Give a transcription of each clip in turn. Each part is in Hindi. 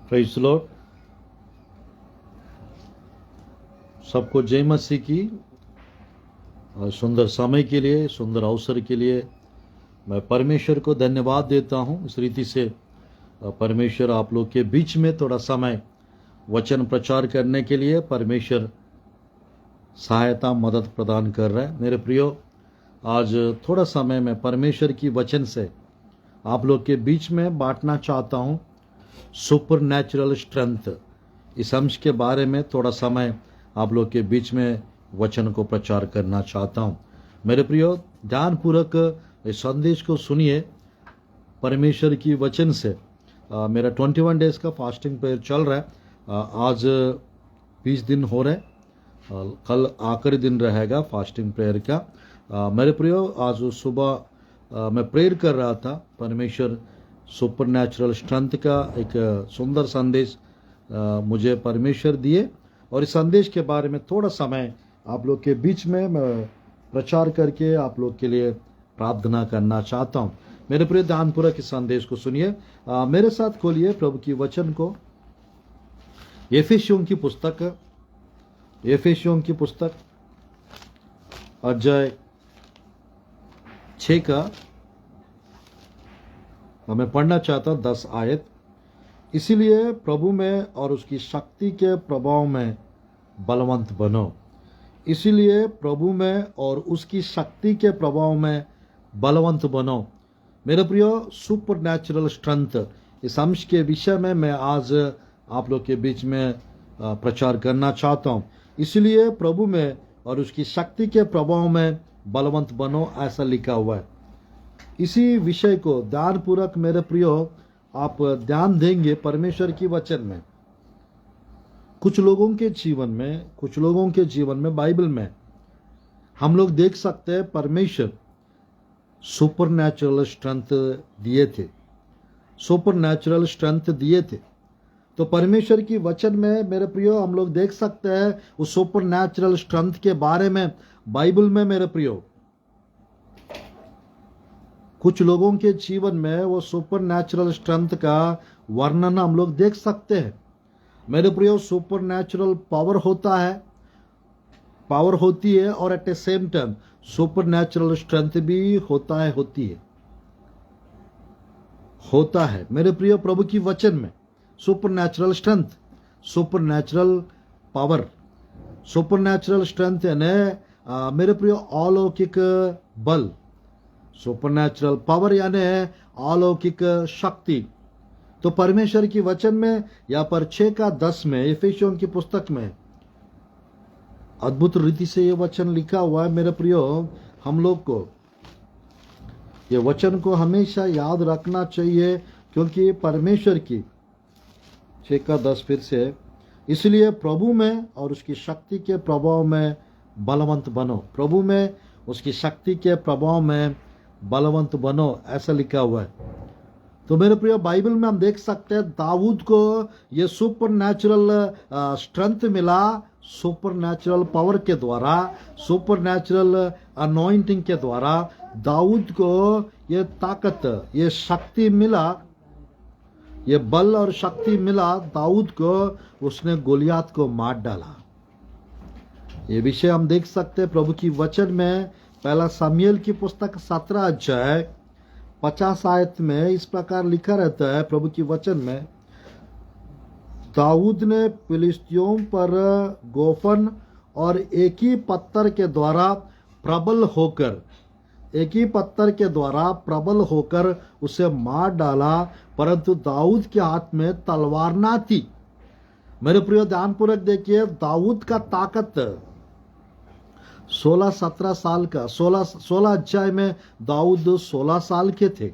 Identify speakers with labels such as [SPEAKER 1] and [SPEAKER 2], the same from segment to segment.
[SPEAKER 1] Praise the Lord. सबको जय मसीह की। सुंदर समय के लिए, सुंदर अवसर के लिए मैं परमेश्वर को धन्यवाद देता हूं। इस रीति से परमेश्वर आप लोग के बीच में थोड़ा समय वचन प्रचार करने के लिए परमेश्वर सहायता मदद प्रदान कर रहा है। मेरे प्रियो, आज थोड़ा समय मैं परमेश्वर की वचन से आप लोग के बीच में बांटना चाहता हूं। सुपर नेचुरल स्ट्रेंथ, इस अंश के बारे में थोड़ा समय आप लोग के बीच में वचन को प्रचार करना चाहता हूं। मेरे प्रियो, ध्यानपूर्वक इस संदेश को सुनिए। परमेश्वर की वचन से मेरा 21 डेज का फास्टिंग प्रेयर चल रहा है। आज 20 दिन हो रहे, कल आखिरी दिन रहेगा फास्टिंग प्रेयर का। मेरे प्रियो, आज सुबह मैं प्रेयर कर रहा था। परमेश्वर सुपर नेचुरल स्ट्रेंथ का एक सुंदर संदेश मुझे परमेश्वर दिए, और इस संदेश के बारे में थोड़ा समय आप लोग के बीच में मैं प्रचार करके आप लोग के लिए प्रार्थना करना चाहता हूं। मेरे प्रिय, ध्यानपूर्वक इस संदेश को सुनिए। मेरे साथ खोलिए प्रभु की वचन को। एफेसियों की पुस्तक अध्याय 6 का मैं पढ़ना चाहता हूं 10 आयत। इसीलिए प्रभु में और उसकी शक्ति के प्रभाव में बलवंत बनो। इसीलिए प्रभु में और उसकी शक्ति के प्रभाव में बलवंत बनो। मेरे प्रियो, सुपर नेचुरल स्ट्रेंथ, इस अंश के विषय में मैं आज आप लोग के बीच में प्रचार करना चाहता हूं। इसलिए प्रभु में और उसकी शक्ति के प्रभाव में बलवंत बनो, ऐसा लिखा हुआ है। इसी विषय को ध्यानपूर्वक मेरे प्रियो आप ध्यान देंगे परमेश्वर की वचन में। कुछ लोगों के जीवन में बाइबल में हम लोग देख सकते हैं परमेश्वर सुपर नेचुरल स्ट्रेंथ दिए थे। तो परमेश्वर की वचन में मेरे प्रियो हम लोग देख सकते हैं उस सुपर नेचुरल स्ट्रेंथ के बारे में बाइबल में। मेरे प्रियो, कुछ लोगों के जीवन में वो सुपर नेचुरल स्ट्रेंथ का वर्णन हम लोग देख सकते हैं। मेरे प्रियो, सुपर नेचुरल पावर होती है और at a same time super natural strength भी होता है। मेरे प्रियो, प्रभु की वचन में super natural strength, super natural power, super natural strength यानी मेरे प्रियो अलौकिक बल, सुपर नेचुरल पावर यानी अलौकिक शक्ति। तो परमेश्वर की वचन में यहाँ पर 6 का 10 में एफेसियों की पुस्तक में अद्भुत रीति से ये वचन लिखा हुआ है। मेरे प्रियो, हम लोग को ये वचन को हमेशा याद रखना चाहिए, क्योंकि परमेश्वर की 6 का 10 फिर से, इसलिए प्रभु में और उसकी शक्ति के प्रभाव में बलवंत बनो। प्रभु में उसकी शक्ति के प्रभाव में बलवंत बनो, ऐसा लिखा हुआ है। तो मेरे प्रिय, बाइबल में हम देख सकते हैं दाऊद को ये सुपर नेचुरल स्ट्रेंथ मिला, सुपर नेचुरल पावर के द्वारा, सुपर नेचुरल अनॉइंटिंग के द्वारा दाऊद को ये ताकत, ये शक्ति मिला, ये बल और शक्ति मिला दाऊद को। उसने गोलियात को मार डाला। ये विषय हम देख सकते हैं प्रभु की वचन में। पहला शमूएल की पुस्तक 17 अध्याय 50 आयत में इस प्रकार लिखा रहता है प्रभु की वचन में, दाऊद ने फिलिस्तियों पर गोफन और एक ही पत्थर के द्वारा प्रबल होकर उसे मार डाला, परंतु दाऊद के हाथ में तलवार ना थी। मेरे प्रिय, ध्यानपूर्वक देखिए, दाऊद का ताकत 16-17 साल का, 16 अध्याय में दाऊद 16 साल के थे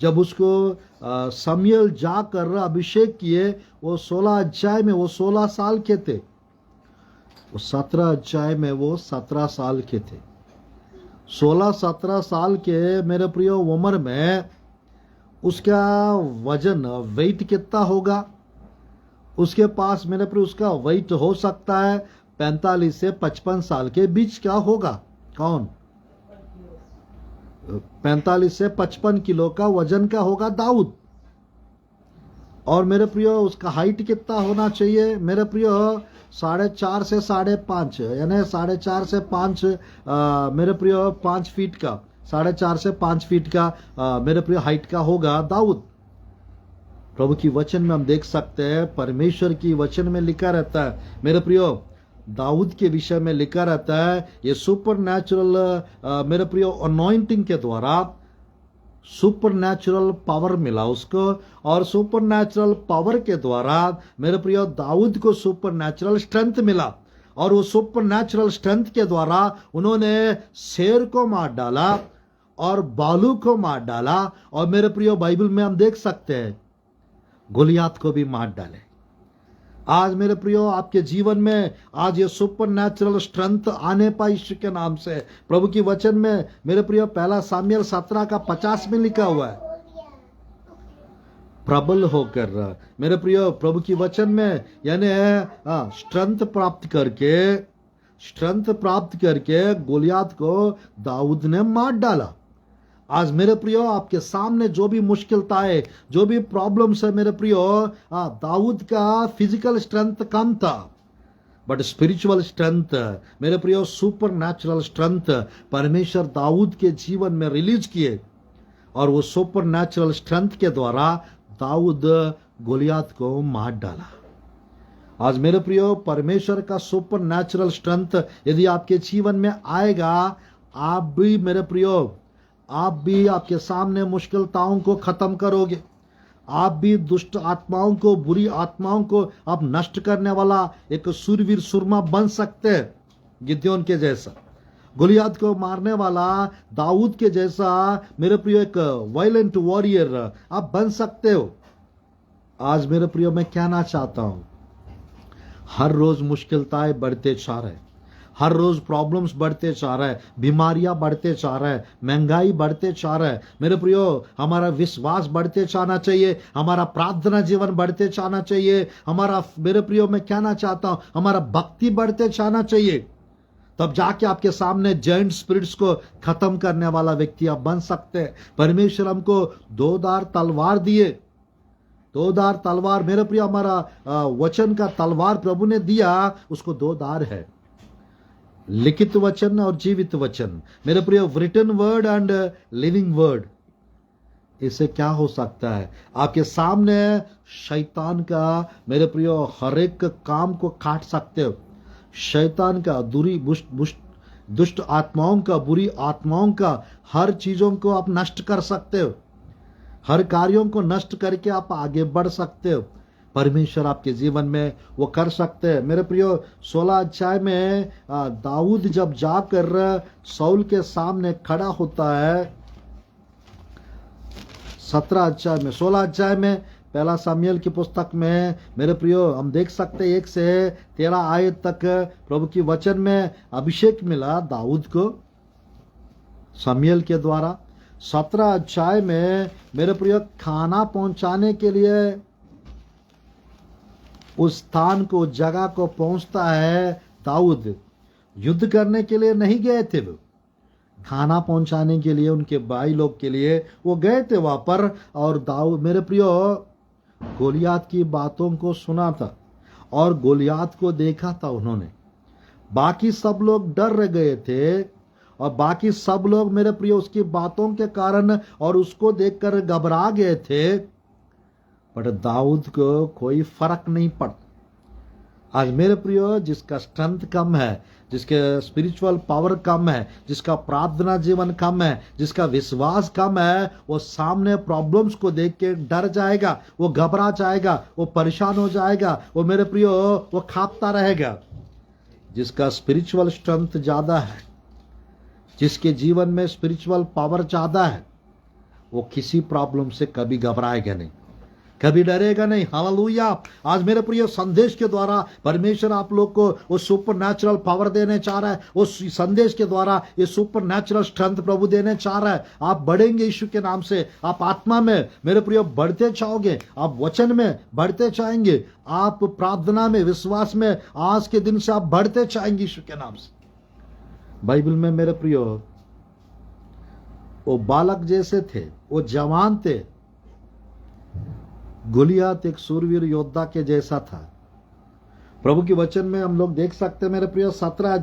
[SPEAKER 1] जब उसको शमूएल जाकर अभिषेक किए। वो 16 अध्याय में वो 16 साल के थे, वो 17 अध्याय में वो 17 साल के थे। 16-17 साल के मेरे प्रियो उम्र में उसका वजन, वेट कितना होगा? उसके पास मेरे प्रियो उसका वेट हो सकता है 45 से 55 साल के बीच का होगा। कौन? 45 से 55 किलो का वजन का होगा दाऊद। और मेरे प्रियो उसका हाइट कितना होना चाहिए मेरे प्रियो? 4.5 से 5.5, यानी 4.5 से 5, मेरे प्रियो 5 फीट का, 4.5 से 5 फीट का मेरे प्रियो हाइट का होगा दाऊद। प्रभु की वचन में हम देख सकते हैं, परमेश्वर की वचन में लिखा रहता है मेरे प्रियो, दाऊद के विषय में लिखा रहता है, ये सुपर नेचुरल मेरे प्रियो अनॉइंटिंग के द्वारा सुपर नेचुरल पावर मिला उसको, और सुपर नेचुरल पावर के द्वारा मेरे प्रियो दाऊद को सुपर नेचुरल स्ट्रेंथ मिला, और वो सुपर नेचुरल स्ट्रेंथ के द्वारा उन्होंने शेर को मार डाला और बालू को मार डाला, और मेरे प्रियो बाइबल में हम देख सकते हैं गोलियात को भी मार डाले। आज मेरे प्रियो आपके जीवन में आज ये सुपर नेचुरल स्ट्रेंथ आने पाए यीशु के नाम से। प्रभु की वचन में मेरे प्रियो 1 सामुएल 17:50 में लिखा हुआ है, प्रबल होकर मेरे प्रियो प्रभु की वचन में यानी स्ट्रेंथ प्राप्त करके गोलियात को दाऊद ने मार डाला। आज मेरे प्रियो आपके सामने जो भी मुश्किलता है, जो भी प्रॉब्लम्स है मेरे प्रियो, दाऊद का फिजिकल स्ट्रेंथ कम था, बट स्पिरिचुअल स्ट्रेंथ मेरे प्रियो सुपर नेचुरल स्ट्रेंथ परमेश्वर दाऊद के जीवन में रिलीज किए, और वो सुपर नेचुरल स्ट्रेंथ के द्वारा दाऊद गोलियात को मार डाला। आज मेरे प्रियो परमेश्वर का सुपर नेचुरल स्ट्रेंथ यदि आपके जीवन में आएगा, आप भी मेरे प्रियो आप भी आपके सामने मुश्किलताओं को खत्म करोगे, आप भी दुष्ट आत्माओं को, बुरी आत्माओं को आप नष्ट करने वाला एक सूरवीर सुरमा बन सकते हैं, गिद्योन के जैसा, गोलियात को मारने वाला दाऊद के जैसा मेरे प्रियो एक वायलेंट वॉरियर आप बन सकते हो। आज मेरे प्रियो मैं कहना चाहता हूं, हर रोज मुश्किलताएं बढ़ते जा रहे, हर रोज प्रॉब्लम्स बढ़ते जा रहा है, बीमारियां बढ़ते जा रहा है, महंगाई बढ़ते जा रहा है। मेरे प्रियो हमारा विश्वास बढ़ते जाना चाहिए, हमारा प्रार्थना जीवन बढ़ते जाना चाहिए, हमारा मेरे प्रियो मैं कहना चाहता हूं हमारा भक्ति बढ़ते जाना चाहिए, तब जाके आपके सामने जॉइंट स्पिरिट्स को खत्म करने वाला व्यक्ति आप बन सकते हैं। परमेश्वर हमको 2 धार तलवार दिए, 2 धार तलवार मेरे प्रियो हमारा वचन का तलवार प्रभु ने दिया, उसको 2 धार है, लिखित वचन और जीवित वचन मेरे प्रियो, written word and living word. इससे क्या हो सकता है? आपके सामने शैतान का मेरे प्रियो हर एक काम को काट सकते हो, शैतान का दुष्ट आत्माओं का, बुरी आत्माओं का हर चीजों को आप नष्ट कर सकते हो, हर कार्यों को नष्ट करके आप आगे बढ़ सकते हो। परमेश्वर आपके जीवन में वो कर सकते हैं। मेरे प्रियो 16 अध्याय में दाऊद जब जाकर शाऊल के सामने खड़ा होता है, 17 अध्याय में 16 अध्याय में 1 सामुएल की पुस्तक में मेरे प्रियो हम देख सकते हैं 1 से 13 आयत तक प्रभु की वचन में अभिषेक मिला दाऊद को सामुएल के द्वारा। 17 अध्याय में मेरे प्रियो खाना पहुंचाने के लिए उस स्थान को, जगह को पहुंचता है दाऊद। युद्ध करने के लिए नहीं गए थे वो, खाना पहुंचाने के लिए उनके भाई लोग के लिए वो गए थे वहां पर। और दाऊद मेरे प्रियो गोलियात की बातों को सुना था और गोलियात को देखा था उन्होंने। बाकी सब लोग डर गए थे और बाकी सब लोग मेरे प्रियो उसकी बातों के कारण और उसको देखकर घबरा गए थे, बट दाऊद को कोई फर्क नहीं पड़ता। आज मेरे प्रियो जिसका स्ट्रेंथ कम है, जिसके स्पिरिचुअल पावर कम है, जिसका प्रार्थना जीवन कम है, जिसका विश्वास कम है, वो सामने प्रॉब्लम्स को देख के डर जाएगा, वो घबरा जाएगा, वो परेशान हो जाएगा, वो मेरे प्रियो वो कांपता रहेगा। जिसका स्पिरिचुअल स्ट्रेंथ ज्यादा है, जिसके जीवन में स्पिरिचुअल पावर ज्यादा है, वो किसी प्रॉब्लम से कभी घबराएगा नहीं, कभी डरेगा नहीं। हालेलुया। आज मेरे प्रिय संदेश के द्वारा परमेश्वर आप लोग को वो सुपर नेचुरल पावर देने चाह रहा है, उस संदेश के द्वारा ये सुपर नेचुरल स्ट्रेंथ प्रभु देने चाह रहा है। आप बढ़ेंगे यीशु के नाम से, आप आत्मा में मेरे प्रिय बढ़ते चाहोगे, आप वचन में बढ़ते चाहेंगे, आप प्रार्थना में, विश्वास में आज के दिन से आप बढ़ते चाहेंगे यीशु के नाम से। बाइबल में मेरे प्रियो वो बालक जैसे थे, वो जवान थे, गोलियात एक सूरवीर योद्धा के जैसा था। प्रभु के वचन में हम लोग देख सकते हैं मेरे प्रिय 17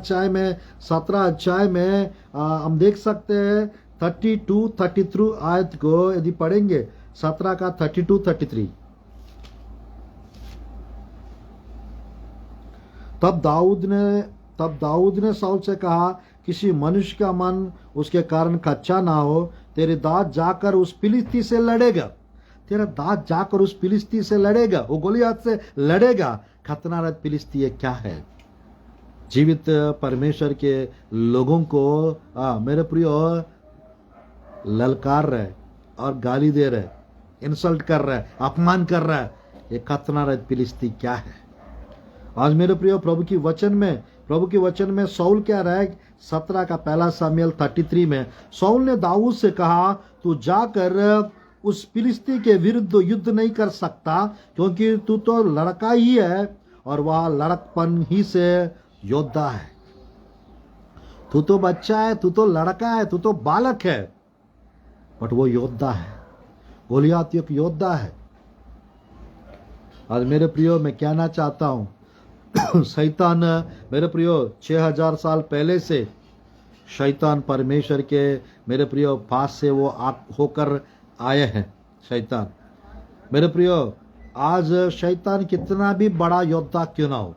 [SPEAKER 1] अध्याय में हम देख सकते हैं 32-33 आयत को यदि पढ़ेंगे 17 का 32-33। तब दाऊद ने शाऊल से कहा, किसी मनुष्य का मन उसके कारण कच्चा ना हो, तेरे दांत जाकर उस फिलिस्ती से लड़ेगा। तेरा दांत जाकर उस फिलिस्ती से लड़ेगा, वो गोलियत से लड़ेगा। खतनारहित फिलिस्ती ये क्या है? जीवित परमेश्वर के लोगों को मेरे प्रियो ललकार रहे और गाली दे रहे, इंसल्ट कर रहा है, अपमान कर रहा है। ये खतनारहित फिलिस्ती क्या है? आज मेरे प्रियो प्रभु के वचन में शाऊल क्या रहा है? 17 का 1 शमूएल 33 में शाऊल ने दाऊद से कहा, तू जाकर उस फिलिस्ती के विरुद्ध युद्ध नहीं कर सकता, क्योंकि तू तो लड़का ही है और वह लड़कपन ही से योद्धा है। तू तो बच्चा है, तू तो लड़का है, तू तो बालक है, बट वो योद्धा है। गोलियत एक योद्धा है। आज मेरे प्रियो मैं कहना चाहता हूं शैतान मेरे प्रियो 6000 साल पहले से शैतान परमेश्वर के मेरे प्रियो पास से वो होकर आए हैं। शैतान मेरे प्रियो आज शैतान कितना भी बड़ा योद्धा क्यों ना हो,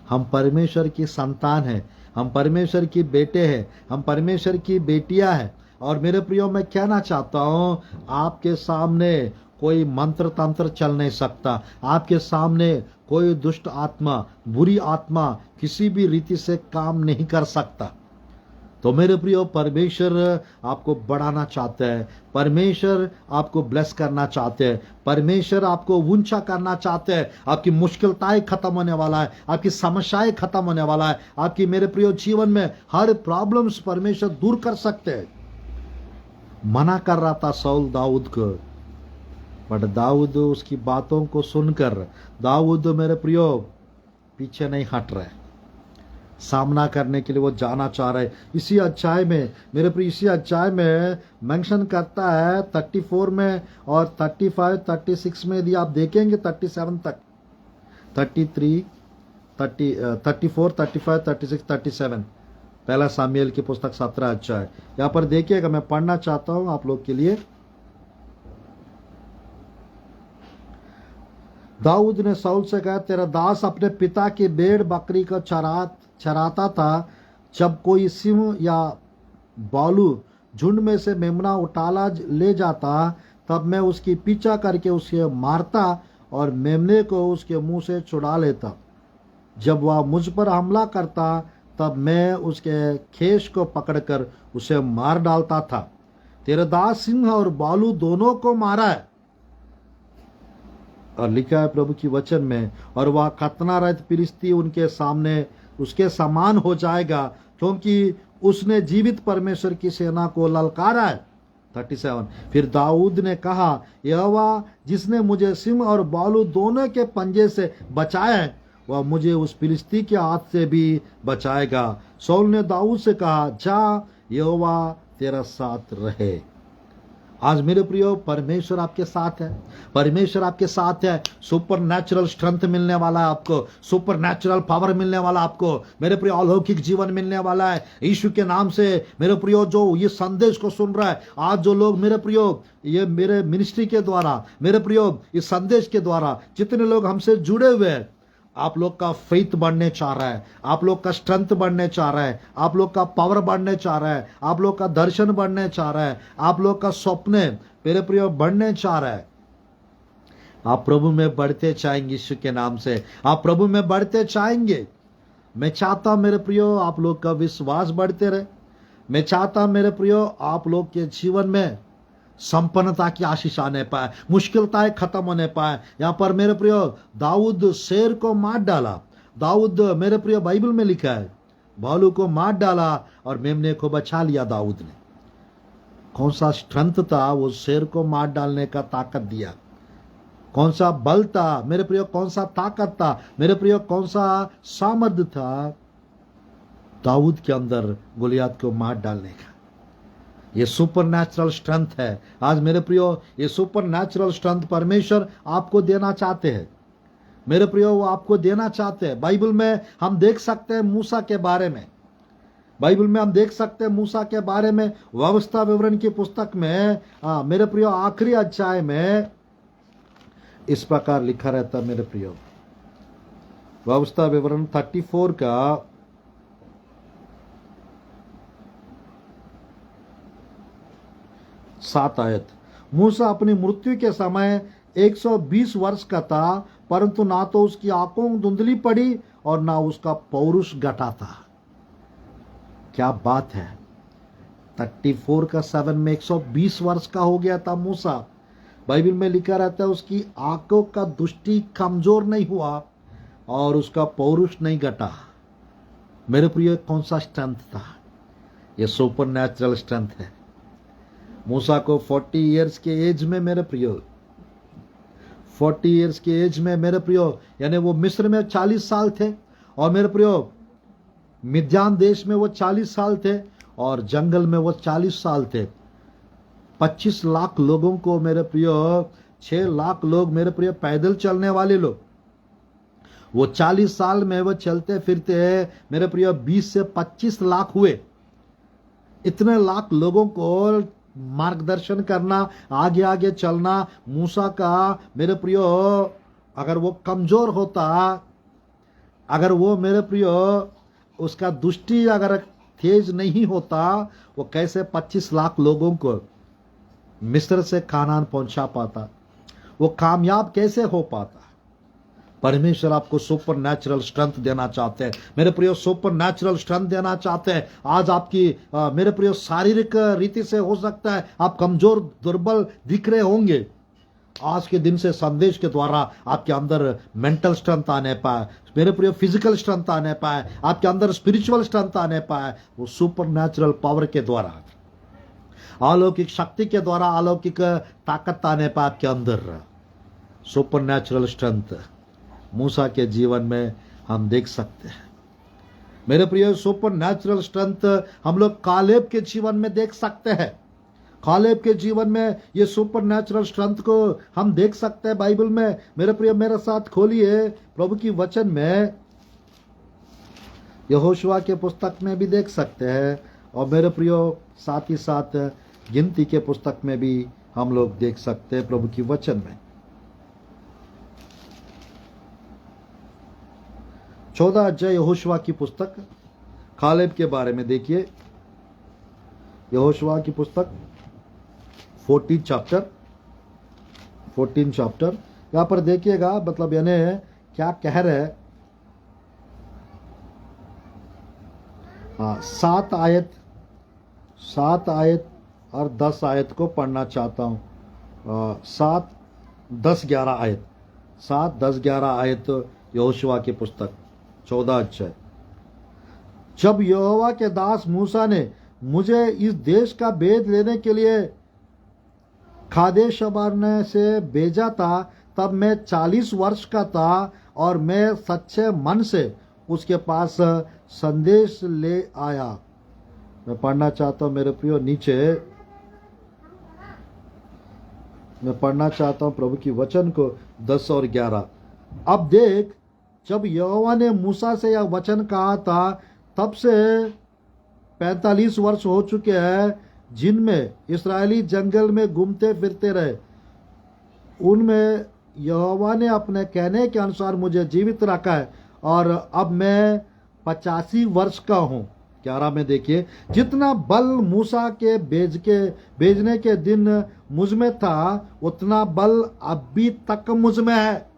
[SPEAKER 1] हम परमेश्वर की संतान हैं, हम परमेश्वर की बेटे हैं, हम परमेश्वर की बेटियां हैं। और मेरे प्रियो मैं कहना चाहता हूं आपके सामने कोई मंत्र तंत्र चल नहीं सकता। आपके सामने कोई दुष्ट आत्मा, बुरी आत्मा किसी भी रीति से काम नहीं कर सकता। तो मेरे प्रियो परमेश्वर आपको बढ़ाना चाहते हैं, परमेश्वर आपको ब्लेस करना चाहते हैं, परमेश्वर आपको ऊंचा करना चाहते हैं। आपकी मुश्किलताएं खत्म होने वाला है, आपकी समस्याएं खत्म होने वाला है, आपकी मेरे प्रियो जीवन में हर प्रॉब्लम्स परमेश्वर दूर कर सकते हैं। मना कर रहा था शाऊल दाऊद को, बट दाऊद उसकी बातों को सुनकर दाऊद मेरे प्रियो पीछे नहीं हट रहे, सामना करने के लिए वो जाना चाह रहे। इसी अध्याय में मेरे प्रिय इसी अध्याय में मेंशन करता है 34 में और 35 36 में। यदि आप देखेंगे 37 तक 34 35 36 37 1 शमूएल की पुस्तक 17 अध्याय। यहाँ पर देखिएगा, मैं पढ़ना चाहता हूं आप लोग के लिए। दाऊद ने शाऊल से कहा, तेरा दास अपने पिता की भेड़ बकरी को चराता था। जब कोई सिंह या बालू झुंड में से मेमना उठाला ले जाता, तब मैं उसकी पीछा करके उसे मारता और मेमने को उसके मुंह से छुड़ा लेता। जब वह मुझ पर हमला करता, तब मैं उसके खेश को पकड़कर उसे मार डालता था। तेरे दास सिंह और बालू दोनों को मारा है। और लिखा है प्रभु की वचन में, और वह खतनारहित फिलिस्ती उनके सामने उसके समान हो जाएगा, क्योंकि उसने जीवित परमेश्वर की सेना को ललकारा है। 37 फिर दाऊद ने कहा, यहोवा जिसने मुझे सिंह और बालू दोनों के पंजे से बचाया है, वह मुझे उस फिलिस्ती के हाथ से भी बचाएगा। शाऊल ने दाऊद से कहा, जा, यहोवा तेरा साथ रहे। आज मेरे प्रियो परमेश्वर आपके साथ है, परमेश्वर आपके साथ है। सुपर नेचुरल स्ट्रेंथ मिलने वाला है आपको, सुपर नेचुरल पावर मिलने वाला आपको, मेरे प्रियो अलौकिक जीवन मिलने वाला है यीशु के नाम से। मेरे प्रियो जो ये संदेश को सुन रहा है आज, जो लोग मेरे प्रियो ये मेरे मिनिस्ट्री के द्वारा, मेरे प्रियो इस संदेश के द्वारा जितने लोग हमसे जुड़े हुए हैं, आप लोग का फेथ बढ़ने चाह रहा है, आप लोग का स्ट्रेंथ बढ़ने चाह रहा है, आप लोग का पावर बढ़ने चाह रहा है, आप लोग का दर्शन बढ़ने चाह रहा है, आप लोग का स्वप्न मेरे प्रियो बढ़ने चाह रहा है। आप प्रभु में बढ़ते चाहेंगे, यीशु के नाम से आप प्रभु में बढ़ते चाहेंगे। मैं चाहता हूं मेरे प्रियो आप लोग का विश्वास बढ़ते रहे। मैं चाहता हूं मेरे प्रियो आप लोग के जीवन में संपन्नता की आशीष आने पाए, मुश्किलताएं खत्म होने पाए। यहां पर मेरे प्रियो दाऊद शेर को मार डाला। दाऊद मेरे प्रियो बाइबल में लिखा है भालू को मार डाला और मेमने को बचा लिया दाऊद ने। कौन सा स्ट्रेंथ था वो शेर को मार डालने का ताकत दिया, कौन सा बल था मेरे प्रियो, कौन सा ताकत था मेरे प्रियो, कौन सा सामर्थ्य था दाऊद के अंदर गोलियत को मार डालने का। ये सुपर नेचुरल स्ट्रेंथ है। आज मेरे प्रियो, ये सुपर नेचुरल स्ट्रेंथ परमेश्वर आपको देना चाहते हैं। मेरे प्रियो, वो आपको देना चाहते हैं। बाइबल में हम देख सकते हैं मूसा के बारे में, बाइबल में हम देख सकते हैं मूसा के बारे में। व्यवस्था विवरण की पुस्तक में मेरे प्रियो आखिरी अध्याय में इस प्रकार लिखा रहता है मेरे प्रियो, व्यवस्था विवरण 34 का 7 आयत। मूसा अपनी मृत्यु के समय 120 वर्ष का था, परंतु ना तो उसकी आंखों धुंधली पड़ी और ना उसका पौरुष घटा था। क्या बात है। 34 का 7 में 120 वर्ष का हो गया था मूसा। बाइबल में लिखा रहता है उसकी आंखों का दृष्टि कमजोर नहीं हुआ और उसका पौरुष नहीं घटा। मेरे प्रिय, कौन सा स्ट्रेंथ था? ये सुपर नेचुरल स्ट्रेंथ है। मूसा को 40 इयर्स के एज में मेरे प्रियो, 40 इयर्स के एज में मेरे प्रियो, यानी वो मिस्र में 40 साल थे और मेरे प्रियो मिद्यान देश में वो 40 साल थे और जंगल में वो 40 साल थे। 25 लाख लोगों को मेरे प्रियो, 6 लाख लोग मेरे प्रियो पैदल चलने वाले लोग, वो 40 साल में वो चलते फिरते मेरे प्रियो 20 से 25 लाख हुए। इतने लाख लोगों को मार्गदर्शन करना, आगे आगे चलना, मूसा का मेरे प्रियो अगर वो कमजोर होता, अगर वो मेरे प्रियो उसका दृष्टि अगर तेज नहीं होता, वो कैसे 25 लाख लोगों को मिस्र से कानान पहुंचा पाता? वो कामयाब कैसे हो पाता? परमेश्वर आपको सुपर नेचुरल स्ट्रेंथ देना चाहते हैं मेरे प्रियो, सुपर नेचुरल स्ट्रेंथ देना चाहते हैं। आज आपकी मेरे प्रियो शारीरिक रीति से हो सकता है आप कमजोर दुर्बल दिख रहे होंगे। आज के दिन से संदेश के द्वारा आपके अंदर मेंटल स्ट्रेंथ आने पाए, मेरे प्रियो फिजिकल स्ट्रेंथ आने पाए, आपके अंदर स्पिरिचुअल स्ट्रेंथ आने पाए, वो सुपर नेचुरल पावर के द्वारा, अलौकिक शक्ति के द्वारा अलौकिक ताकत आने पाए आपके अंदर। सुपर नेचुरल स्ट्रेंथ मूसा के जीवन में हम देख सकते हैं मेरे प्रिय। सुपर नेचुरल स्ट्रेंथ हम लोग कालेब के जीवन में देख सकते हैं। कालेब के जीवन में ये सुपर नेचुरल स्ट्रेंथ को हम देख सकते हैं बाइबल में। मेरे प्रिय, मेरे साथ खोलिए प्रभु की वचन में, यहोशुआ के पुस्तक में भी देख सकते हैं और मेरे प्रियो साथ ही साथ गिनती के पुस्तक में भी हम लोग देख सकते हैं प्रभु की वचन में। 14 अध्याय यहोशुआ की पुस्तक, कालेब के बारे में देखिए। यहोशुआ की पुस्तक 14 चैप्टर यहां पर देखिएगा, मतलब यानी क्या कह रहे हैं। 7 आयत और 10 आयत को पढ़ना चाहता हूं। 7, 10, 11 आयत, 7, 10, 11 आयत यहोशुआ की पुस्तक 14 अध्याय। जब यहोवा के दास मूसा ने मुझे इस देश का भेद लेने के लिए कादेश बर्ने से भेजा था, तब मैं 40 वर्ष का था और मैं सच्चे मन से उसके पास संदेश ले आया। मैं पढ़ना चाहता हूं मेरे प्रियो, नीचे मैं पढ़ना चाहता हूं प्रभु की वचन को 10 और 11। अब देख, जब यहोवा ने मूसा से यह वचन कहा था, तब से 45 वर्ष हो चुके हैं, जिनमें इस्राएली जंगल में घूमते फिरते रहे। उनमें यहोवा ने अपने कहने के अनुसार मुझे जीवित रखा है और अब मैं 85 वर्ष का हूं। 11 में देखिए, जितना बल मूसा के भेजने के दिन मुझ में था, उतना बल अभी तक मुझ में है।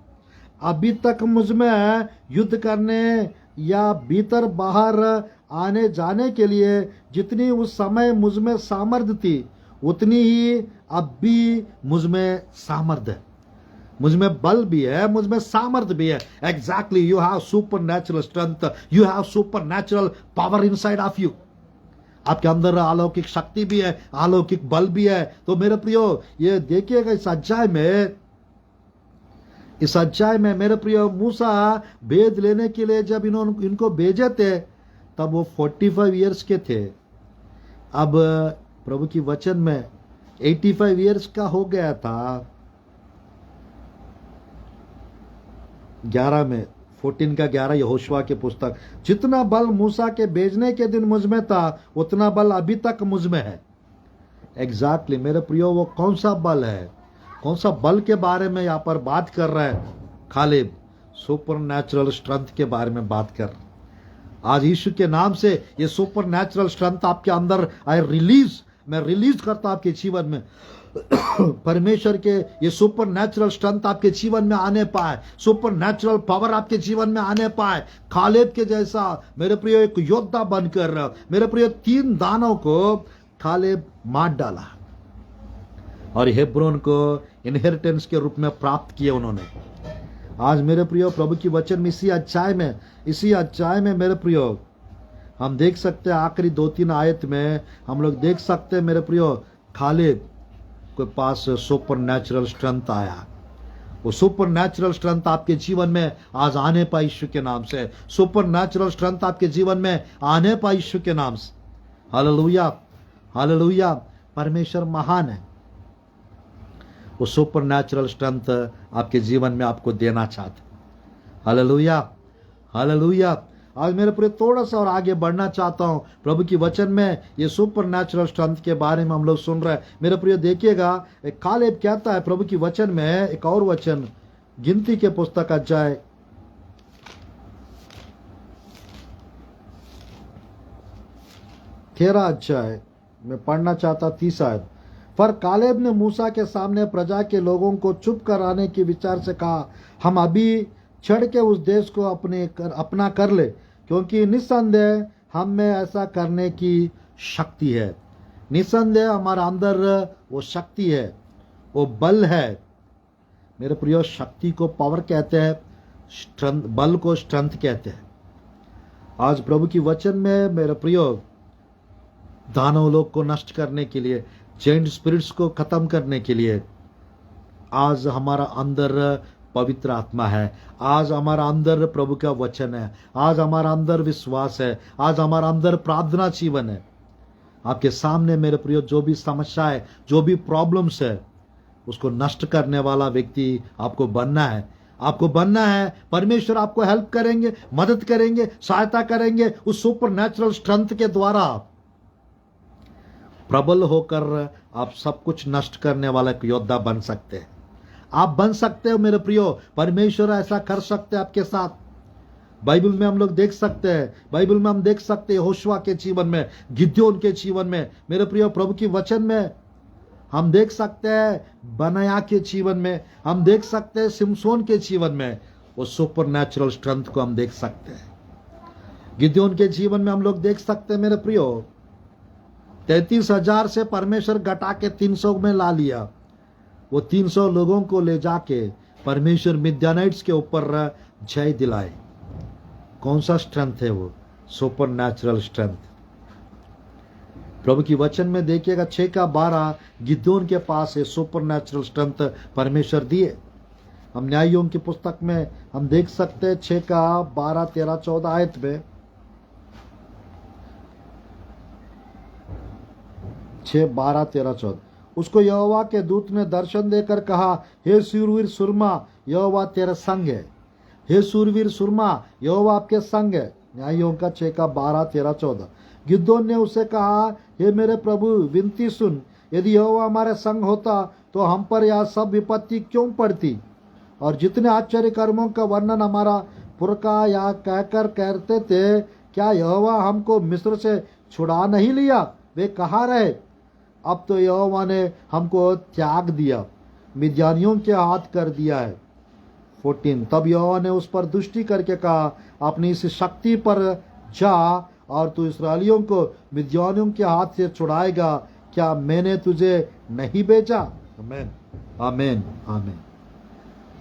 [SPEAKER 1] अभी तक मुझ में है। युद्ध करने या भीतर बाहर आने जाने के लिए जितनी उस समय मुझ में सामर्थ्य थी, उतनी ही अब भी मुझ में सामर्थ्य है। मुझ में बल भी है, मुझ में सामर्थ्य भी है। Exactly, you have super natural strength, you have super natural power inside of you. आपके अंदर अलौकिक शक्ति भी है, अलौकिक बल भी है। तो मेरे प्रियो, ये देखिएगा इस अध्याय में मेरे प्रियो, मूसा भेद लेने के लिए जब इनको भेजे थे, तब वो 45 इयर्स के थे। अब प्रभु की वचन में 85 ईयर्स का हो गया था। 11 में 14 का 11 यहोशुआ के पुस्तक, जितना बल मूसा के भेजने के दिन मुझ में था उतना बल अभी तक मुझ में है। एग्जैक्टली मेरे प्रियो, वो कौन सा बल है? कौन सा बल के बारे में यहाँ पर बात कर रहा है खालिब? सुपर नेचुरल स्ट्रेंथ के बारे में बात कर। आज यीशु के नाम से ये सुपर नेचुरल स्ट्रेंथ आपके अंदर मैं रिलीज करता आपके जीवन में। परमेश्वर के ये सुपर नेचुरल स्ट्रेंथ आपके जीवन में आने पाए, सुपर नेचुरल पावर आपके जीवन में आने पाए। खालिब के जैसा मेरे प्रिय एक योद्धा बनकर, मेरे प्रिय 3 दानों को खालिब मार डाला और हेब्रोन को इनहेरिटेंस के रूप में प्राप्त किया उन्होंने। आज मेरे प्रियो, प्रभु की वचन में इसी अध्याय में मेरे प्रियो हम देख सकते हैं, आखिरी 2-3 आयत में हम लोग देख सकते हैं मेरे प्रियो, खालिब के पास सुपर नेचुरल स्ट्रेंथ आया। वो सुपर नेचुरल स्ट्रेंथ आपके जीवन में आज आने पाए यीशु के नाम से। सुपर नेचुरल स्ट्रेंथ आपके जीवन में आने पाए यीशु के नाम से। Hallelujah, hallelujah. परमेश्वर महान है। वो सुपर नेचुरल स्ट्रेंथ आपके जीवन में आपको देना चाहते। Hallelujah, hallelujah. आज मेरे पूरे थोड़ा सा और आगे बढ़ना चाहता हूं। प्रभु की वचन में ये सुपर नेचुरल स्ट्रेंथ के बारे में हम लोग सुन रहे हैं। मेरे प्रिय देखिएगा, खालिब कहता है प्रभु की वचन में एक और वचन, गिनती के पुस्तक अध्याय 13 अध्याय में पढ़ना चाहता 30 आयत। पर कालेब ने मूसा के सामने प्रजा के लोगों को चुप कराने के विचार से कहा, हम अभी चढ़ के उस देश को अपना कर ले, क्योंकि निस्संदेह हम में ऐसा करने की शक्ति है। निस्संदेह हमारा अंदर वो शक्ति है, वो बल है। मेरे प्रियो, शक्ति को पावर कहते हैं, स्ट्रेंथ, बल को स्ट्रेंथ कहते हैं। आज प्रभु की वचन में मेरे प्रियो, दानव लोग को नष्ट करने के लिए, जेंट स्पिरिट्स को खत्म करने के लिए आज हमारा अंदर पवित्र आत्मा है। आज हमारा अंदर प्रभु का वचन है। आज हमारा अंदर विश्वास है। आज हमारा अंदर प्रार्थना जीवन है। आपके सामने मेरे प्रियो, जो भी समस्या है, जो भी प्रॉब्लम्स है, उसको नष्ट करने वाला व्यक्ति आपको बनना है। आपको बनना है। परमेश्वर आपको हेल्प करेंगे, मदद करेंगे, सहायता करेंगे। उस सुपर नेचुरल स्ट्रेंथ के द्वारा प्रबल होकर आप सब कुछ नष्ट करने वाला एक योद्धा बन सकते हैं। आप बन सकते हो मेरे प्रियो। परमेश्वर ऐसा कर सकते हैं आपके साथ। बाइबल में हम लोग देख सकते हैं, बाइबल में हम देख सकते हैं यहोशुआ के जीवन में, गिद्योन के जीवन में, मेरे प्रियो प्रभु की वचन में हम देख सकते हैं, बनाया के जीवन में हम देख सकते हैं, सिमसोन के जीवन में वो सुपर नेचुरल स्ट्रेंथ को हम देख सकते हैं। गिद्योन के जीवन में हम लोग देख सकते हैं मेरे प्रियो, 33,000 से परमेश्वर घटा के 300 में ला लिया। वो 300 लोगों को ले जाके परमेश्वर मिद्यानाइट्स के ऊपर जय दिलाए। कौन सा स्ट्रेंथ है वो? Super natural strength. प्रभु की वचन में देखिएगा 6 का 12 गिद्योन के पास है सुपर नेचुरल स्ट्रेंथ परमेश्वर दिए। हम न्यायों की पुस्तक में हम देख सकते हैं 6 का 12, 13, 14 आयत में, 6, 12, 13, 14। उसको यहोवा के दूत ने दर्शन देकर कहा, हे शूरवीर सुरमा, यहोवा तेरे संग है। हे शूरवीर सुरमा, यहोवा आपके संग है। न्यायों का 6 का 12, 13, 14। गिद्योन ने उसे कहा, हे मेरे प्रभु, विनती सुन, यदि यहोवा हमारे संग होता तो हम पर यह सब विपत्ति क्यों पड़ती? और जितने आश्चर्य कर्मों का वर्णन हमारा पुरखा या कहकर कहते थे, क्या यहोवा हमको मिस्र से छुड़ा नहीं लिया? वे कहाँ रहे? अब तो यहोवा ने हमको त्याग दिया, मिद्यानियों के हाथ कर दिया है। 14। तब यहोवा ने उस पर दृष्टि करके कहा, अपनी इस शक्ति पर जा और तू इस्राएलियों को मिद्यानियों के हाथ से छुड़ाएगा। क्या मैंने तुझे नहीं भेजा? आमीन, आमीन, आमीन।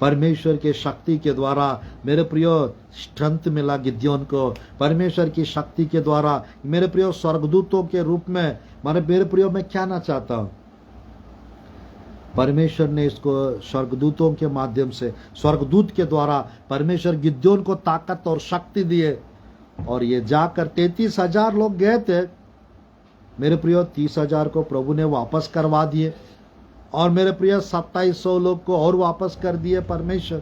[SPEAKER 1] परमेश्वर के शक्ति के द्वारा मेरे प्रियो स्ट्रेंथ मिला गिद्योन को। परमेश्वर की शक्ति के द्वारा मेरे प्रियो स्वर्गदूतों के रूप में, मेरे प्रियो मैं कहना चाहता हूं, परमेश्वर ने इसको स्वर्गदूतों के माध्यम से, स्वर्गदूत के द्वारा परमेश्वर गिद्योन को ताकत और शक्ति दिए। और ये जाकर 33,000 लोग गए थे मेरे प्रियो 30,000 को प्रभु ने वापस करवा दिए, और मेरे प्रिय 2700 लोग को और वापस कर दिए परमेश्वर।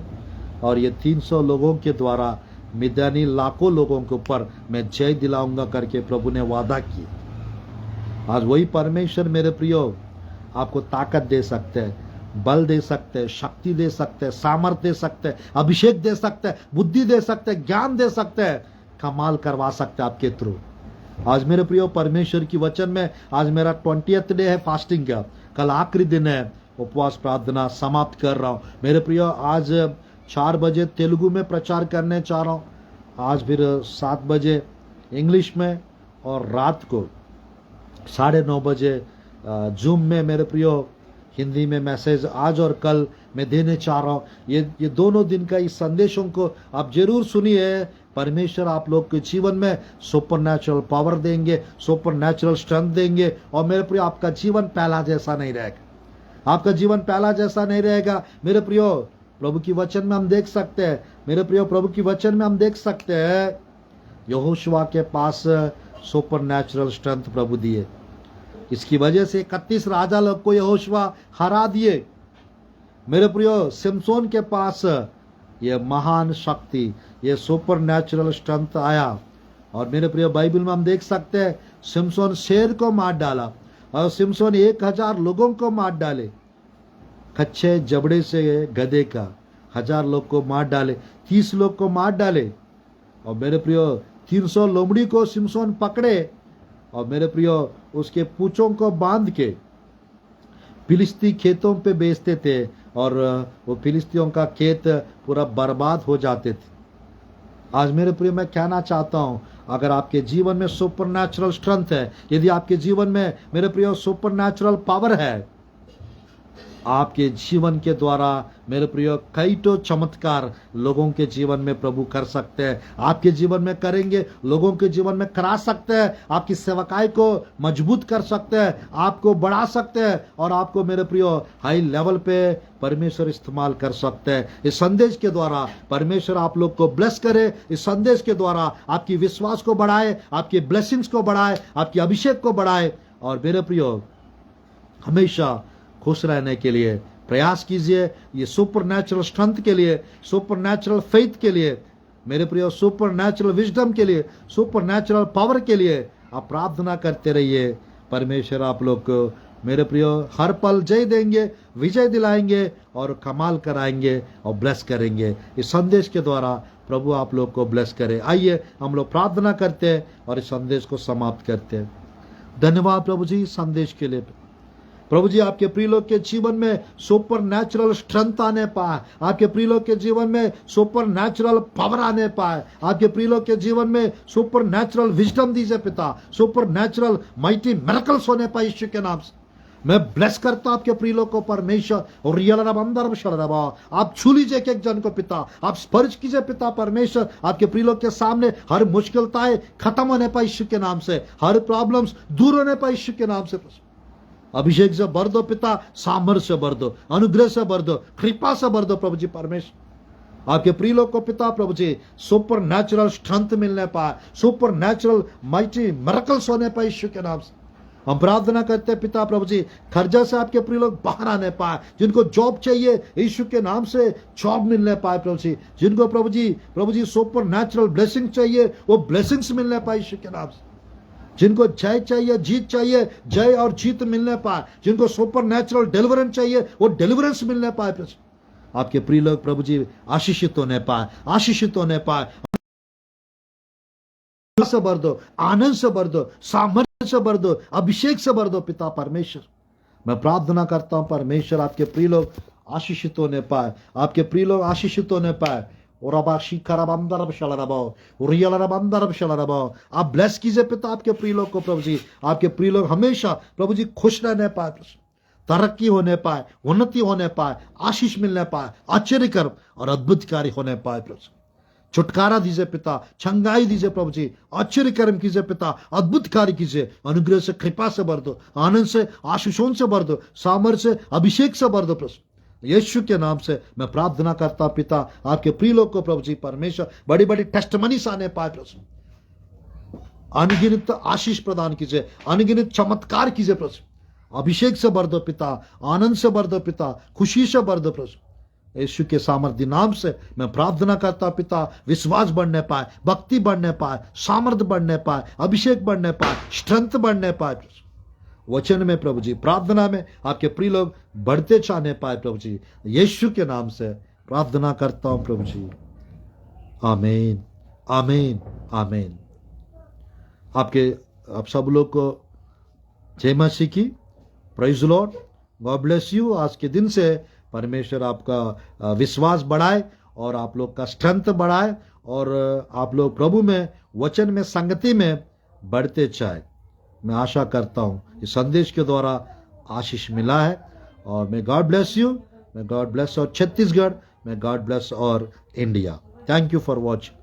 [SPEAKER 1] और ये 300 लोगों के द्वारा मिद्यानी लाखों लोगों के ऊपर मैं जय दिलाऊंगा करके प्रभु ने वादा किया। आज वही परमेश्वर मेरे प्रियो आपको ताकत दे सकते हैं, बल दे सकते हैं, शक्ति दे सकते हैं, सामर्थ दे सकते हैं, अभिषेक दे सकते हैं, बुद्धि दे सकते हैं, ज्ञान दे सकते हैं, कमाल करवा सकते हैं आपके थ्रू। आज मेरे प्रियो परमेश्वर की वचन में आज मेरा 20th डे है फास्टिंग का, कल आखिरी दिन है, उपवास प्रार्थना समाप्त कर रहा हूँ। मेरे प्रियो आज 4 बजे तेलुगु में प्रचार करने चाह रहा हूँ, आज फिर 7 बजे इंग्लिश में, और रात को 9:30 बजे जूम में मेरे प्रियो हिंदी में मैसेज आज और कल मैं देने चाह रहा हूँ। ये दोनों दिन का इस संदेशों को आप जरूर सुनिए। परमेश्वर आप लोग के जीवन में सुपर नेचुरल पावर देंगे, सुपर नेचुरल स्ट्रेंथ देंगे, और मेरे प्रियो आपका जीवन पहला जैसा नहीं रहेगा, आपका जीवन पहला जैसा नहीं रहेगा। मेरे प्रियो प्रभु की वचन में हम देख सकते हैं, मेरे प्रियो प्रभु की वचन में हम देख सकते हैं यहोशुआ के पास सुपर नेचुरल स्ट्रेंथ प्रभु दिए, इसकी वजह से 31 राजा लोग को यहोशुआ हरा दिए। मेरे प्रियो सिमसोन के पास ये महान शक्ति, ये सुपर नेचुरल स्ट्रेंथ आया, और मेरे प्रियो बाइबल में हम देख सकते हैं सिमसोन शेर को मार डाला, और सिमसोन 1000 लोगों को मार डाले, कच्चे जबड़े से गधे का 1000 लोग को मार डाले, 30 लोग को मार डाले। और मेरे प्रियो 300 लोमड़ी को सिमसोन पकड़े, और मेरे प्रियो उसके पूंछों को बांध के फिलिस्ती खेतों पे बेचते थे, और वो फिलिस्तियों का खेत पूरा बर्बाद हो जाते थे। आज मेरे प्रियो मैं कहना चाहता हूं, अगर आपके जीवन में सुपर नेचुरल स्ट्रेंथ है, यदि आपके जीवन में मेरे प्रियो सुपर नेचुरल पावर है, आपके जीवन के द्वारा मेरे प्रियो कई तो चमत्कार लोगों के जीवन में प्रभु कर सकते हैं, आपके जीवन में करेंगे, लोगों के जीवन में करा सकते हैं, आपकी सेवकाई को मजबूत कर सकते हैं, आपको बढ़ा सकते हैं, और आपको मेरे प्रियो हाई लेवल पे परमेश्वर इस्तेमाल कर सकते हैं। इस संदेश के द्वारा परमेश्वर आप लोग को ब्लेस करे, इस संदेश के द्वारा आपकी विश्वास को बढ़ाए, आपकी ब्लेसिंग्स को बढ़ाए, आपकी अभिषेक को बढ़ाए, और मेरे प्रियो हमेशा खुश रहने के लिए प्रयास कीजिए। ये सुपर नेचुरल स्ट्रेंथ के लिए, सुपर नेचुरल फेथ के लिए, मेरे प्रियो सुपर नेचुरल विजडम के लिए, सुपर नेचुरल पावर के लिए आप प्रार्थना करते रहिए। परमेश्वर आप लोग को मेरे प्रियो हर पल जय देंगे, विजय दिलाएंगे, और कमाल कराएंगे, और ब्लेस करेंगे। इस संदेश के द्वारा प्रभु आप लोग को ब्लेस करे। आइए हम लोग प्रार्थना करते हैं और इस संदेश को समाप्त करते हैं। धन्यवाद प्रभु जी संदेश के लिए। प्रभु जी आपके प्रिय लोग के जीवन में सुपर नेचुरल स्ट्रेंथ आने पाए, आपके प्रिय लोग के जीवन में सुपर नेचुरल पावर आने पाए, आपके प्रिय लोग के जीवन में सुपर नेचुरल विजडम दीजिए पिता, सुपर नेचुरल माइटी मिरेकल्स होने पाए यीशु के नाम से। मैं ब्लेस करता हूं आपके प्रिय लोग को परमेश्वर, और आप छू लीजिए एक जन को पिता, आप स्पर्श कीजिए पिता परमेश्वर, आपके प्रिय लोग के सामने हर मुश्किलताएं खत्म होने पाए यीशु के नाम से, हर प्रॉब्लम्स दूर होने पाए यीशु के नाम से। अभिषेक से भर दो पिता, सामर्थ से भर दो, अनुग्रह से भर दो, कृपा से भर दो प्रभु जी परमेश्वर। आपके प्रिय लोग को पिता प्रभु जी सुपर नेचुरल स्ट्रेंथ मिलने पाए, सुपर नेचुरल माइटी मिरेकल्स होने पाए यीशु के नाम से। हम प्रार्थना करते हैं पिता प्रभु जी कर्जा से आपके प्रिय लोग बाहर आने पाए, जिनको जॉब चाहिए यीशु के नाम से जॉब मिलने पाए प्रभु जी, जिनको प्रभु जी सुपर नेचुरल ब्लेसिंग चाहिए वो ब्लेसिंग्स मिलने पाए यीशु के नाम से, जिनको जय चाहिए, जीत चाहिए, जय और जीत मिलने पाए, जिनको सुपर नेचुरल डिलीवरेंस चाहिए वो डिलीवरेंस मिलने पाए प्रभु। आपके प्रिय लोग प्रभु जी आशीषित होने पाए, आशीषित होने पाए, से भर दो, आनंद से भर दो, सामर्थ्य से भर दो, अभिषेक से भर दो पिता परमेश्वर। मैं प्रार्थना करता हूं परमेश्वर आपके प्रिय लोग आशीषित होने पाए, आपके प्रिय लोग आशीषित होने पाए। आप ब्लेस कीजिए पिता आपके प्रिय लोग को प्रभु जी, आपके प्रिय लोग हमेशा प्रभु जी खुश रहने पाए, तरक्की होने पाए, उन्नति होने पाए, आशीष मिलने पाए, आश्चर्यकर और अद्भुतकारी होने पाए प्रभु। छुटकारा दीजिए पिता, छंगाई दीजिए प्रभु जी, आश्चर्य कर्म कीजिए पिता, अद्भुत कार्य कीजिए, अनुग्रह से कृपा से भर दो, आनंद से आशीषों से भर दो, सामर्थ्य से अभिषेक से भर दो प्रभु। यीशु के नाम से मैं प्रार्थना करता पिता आपके प्रिय लोग को प्रभु जी परमेश्वर बड़ी बड़ी टेस्टमनीज आने पाए प्रभु। अनगिनत आशीष प्रदान कीजिए, अनगिनत चमत्कार कीजिए प्रभु। अभिषेक से भर दो पिता, आनंद से भर दो पिता, खुशी से भर दो प्रभु। यीशु के सामर्थ्य नाम से मैं प्रार्थना करता पिता, विश्वास बढ़ने पाए, भक्ति बढ़ने पाए, सामर्थ्य बढ़ने पाए, अभिषेक बढ़ने पाए, स्ट्रेंथ बढ़ने पाए। वचन में प्रभु जी, प्रार्थना में आपके प्रिय लोग बढ़ते चाहने पाए प्रभु जी। यीशु के नाम से प्रार्थना करता हूं प्रभु जी, आमीन, आमीन, आमीन। आप सब लोग को जय मसीह की, praise Lord, God bless you. आज के दिन से परमेश्वर आपका विश्वास बढ़ाए और आप लोग का स्ट्रेंथ बढ़ाए और आप लोग प्रभु में, वचन में, संगति में बढ़ते जाए। मैं आशा करता हूं इस संदेश के द्वारा आशीष मिला है। और may God bless you, may God bless our Chhattisgarh, may God bless our India. Thank you for watching.